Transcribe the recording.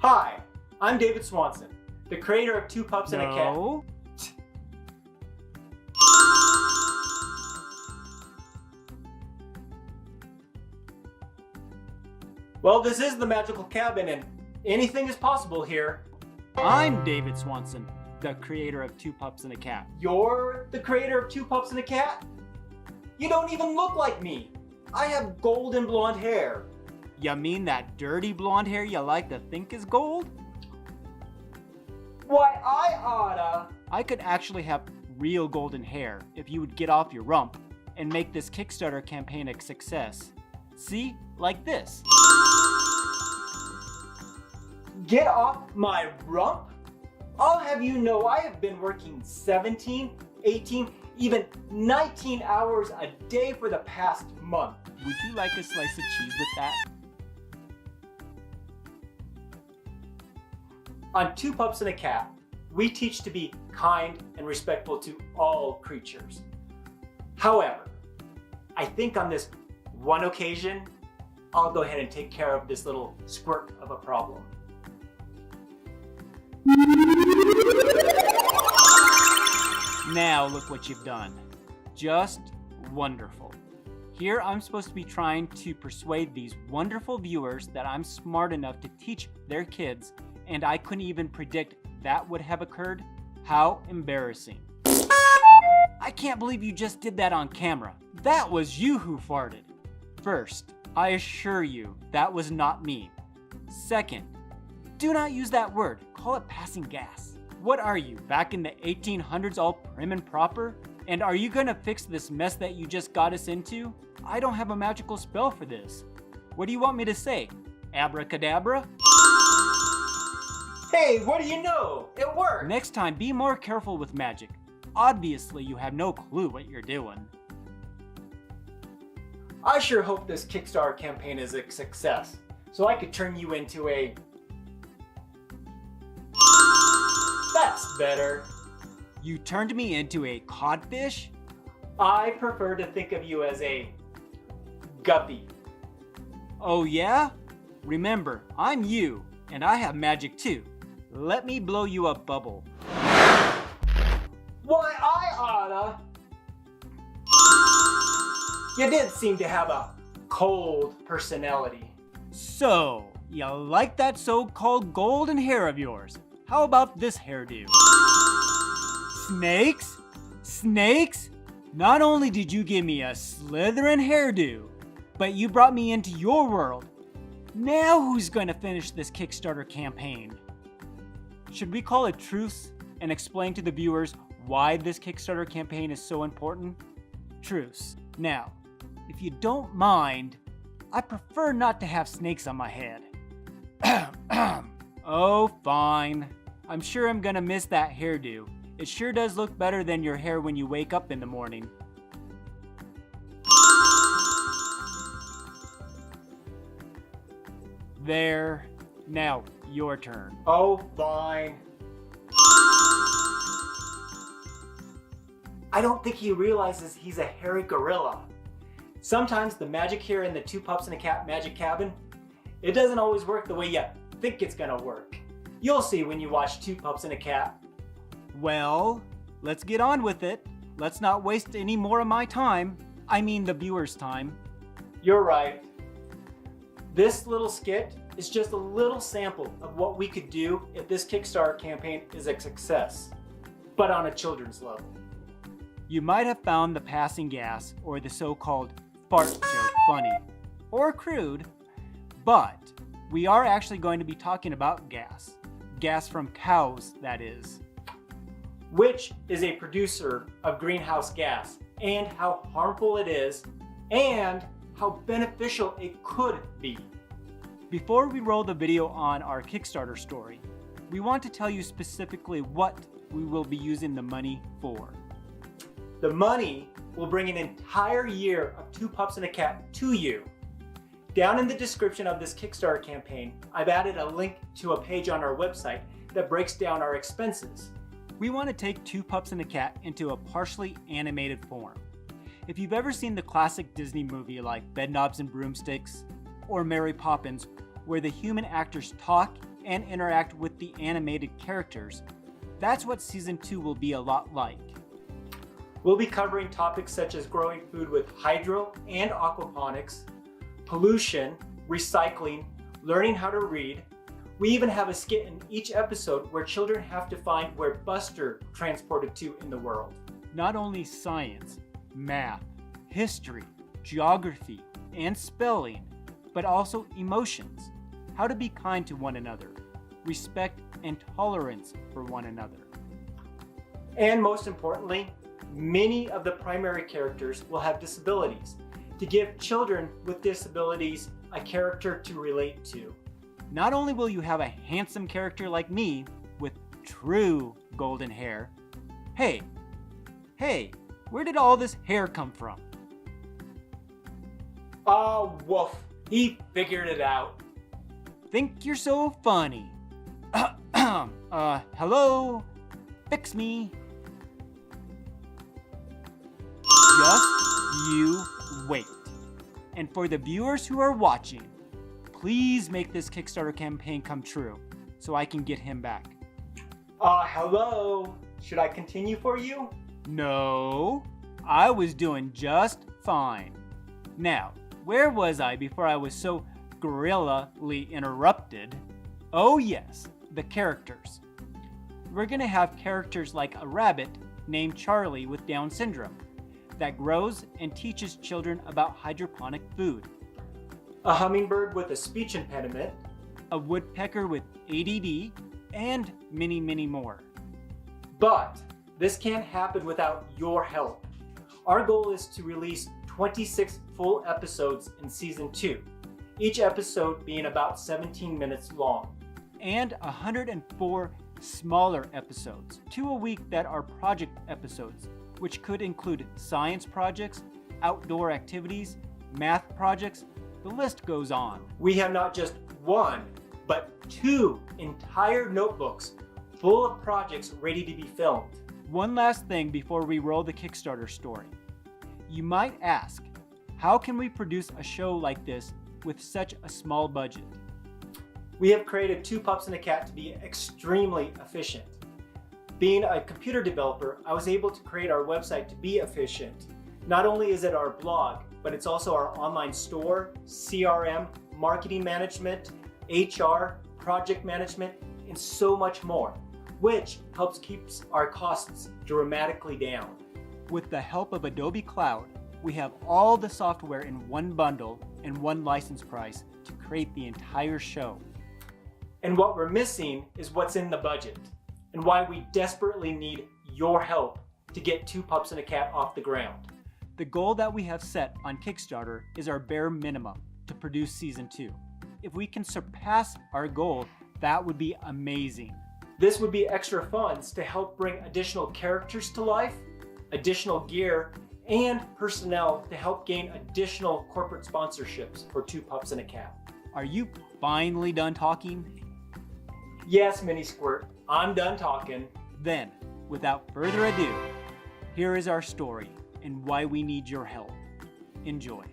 Hi, I'm David Swanson, the creator of Two Pups and a Cat. No. Well, this is the magical cabin and anything is possible here. I'm David Swanson, the creator of Two Pups and a Cat. You're the creator of Two Pups and a Cat? You don't even look like me. I have golden blonde hair. You mean that dirty blonde hair you like to think is gold? Why, I oughta. I could actually have real golden hair if you would get off your rump and make this Kickstarter campaign a success. See? Like this. Get off my rump? I'll have you know I have been working 17, 18, even 19 hours a day for the past month. Would you like a slice of cheese with that? On Two Pups and a Cat, we teach to be kind and respectful to all creatures. However, I think on this one occasion, I'll go ahead and take care of this little squirt of a problem. Now look what you've done. Just wonderful. Here I'm supposed to be trying to persuade these wonderful viewers that I'm smart enough to teach their kids, and I couldn't even predict that would have occurred? How embarrassing. I can't believe you just did that on camera. That was you who farted. First, I assure you that was not me. Second, do not use that word. Call it passing gas. What are you, back in the 1800s all prim and proper? And are you gonna fix this mess that you just got us into? I don't have a magical spell for this. What do you want me to say? Abracadabra? Hey, what do you know? It worked! Next time, be more careful with magic. Obviously, you have no clue what you're doing. I sure hope this Kickstarter campaign is a success, so I could turn you into a... That's better. You turned me into a codfish? I prefer to think of you as a... guppy. Oh yeah? Remember, I'm you, and I have magic too. Let me blow you a bubble. Why, I oughta. You did seem to have a cold personality. So, you like that so-called golden hair of yours? How about this hairdo? Snakes? Snakes? Not only did you give me a Slytherin hairdo, but you brought me into your world. Now who's gonna finish this Kickstarter campaign? Should we call a truce and explain to the viewers why this Kickstarter campaign is so important? Truce. Now, if you don't mind, I prefer not to have snakes on my head. Oh, fine. I'm sure I'm gonna miss that hairdo. It sure does look better than your hair when you wake up in the morning. There. Now, your turn. Oh, fine. I don't think he realizes he's a hairy gorilla. Sometimes the magic here in the Two Pups and a Cat magic cabin, it doesn't always work the way you think it's gonna work. You'll see when you watch Two Pups and a Cat. Well, let's get on with it. Let's not waste any more of my time. I mean the viewers' time. You're right. This little skit is just a little sample of what we could do if this Kickstarter campaign is a success, but on a children's level. You might have found the passing gas or the so-called fart joke funny or crude, but we are actually going to be talking about gas. Gas from cows, that is. Which is a producer of greenhouse gas, and how harmful it is, and how beneficial it could be. Before we roll the video on our Kickstarter story, we want to tell you specifically what we will be using the money for. The money will bring an entire year of Two Pups and a Cat to you. Down in the description of this Kickstarter campaign, I've added a link to a page on our website that breaks down our expenses. We want to take Two Pups and a Cat into a partially animated form. If you've ever seen the classic Disney movie like Bedknobs and Broomsticks or Mary Poppins, where the human actors talk and interact with the animated characters, that's what Season 2 will be a lot like. We'll be covering topics such as growing food with hydro and aquaponics, pollution, recycling, learning how to read. We even have a skit in each episode where children have to find where Buster transported to in the world. Not only science, math, history, geography, and spelling, but also emotions, how to be kind to one another, respect and tolerance for one another. And most importantly, many of the primary characters will have disabilities to give children with disabilities a character to relate to. Not only will you have a handsome character like me with true golden hair, hey, where did all this hair come from? Oh, woof, he figured it out. Think you're so funny. Hello? Fix me. Just you wait. And for the viewers who are watching, please make this Kickstarter campaign come true so I can get him back. Hello? Should I continue for you? No, I was doing just fine. Now, where was I before I was so gorilla-ly interrupted? Oh yes, the characters. We're gonna have characters like a rabbit named Charlie with Down syndrome that grows and teaches children about hydroponic food. A hummingbird with a speech impediment. A woodpecker with ADD, and many, many more. But this can't happen without your help. Our goal is to release 26 full episodes in Season 2, each episode being about 17 minutes long. And 104 smaller episodes, 2 a week that are project episodes, which could include science projects, outdoor activities, math projects, the list goes on. We have not just one, but 2 entire notebooks full of projects ready to be filmed. One last thing before we roll the Kickstarter story. You might ask, how can we produce a show like this with such a small budget? We have created Two Pups and a Cat to be extremely efficient. Being a computer developer, I was able to create our website to be efficient. Not only is it our blog, but it's also our online store, CRM, marketing management, HR, project management, and so much more, which helps keep our costs dramatically down. With the help of Adobe Cloud, we have all the software in one bundle and one license price to create the entire show. And what we're missing is what's in the budget, and why we desperately need your help to get Two Pups and a Cat off the ground. The goal that we have set on Kickstarter is our bare minimum to produce Season 2. If we can surpass our goal, that would be amazing. This would be extra funds to help bring additional characters to life, additional gear, and personnel to help gain additional corporate sponsorships for Two Pups and a Cat. Are you finally done talking? Yes, Mini Squirt, I'm done talking. Then, without further ado, here is our story and why we need your help. Enjoy.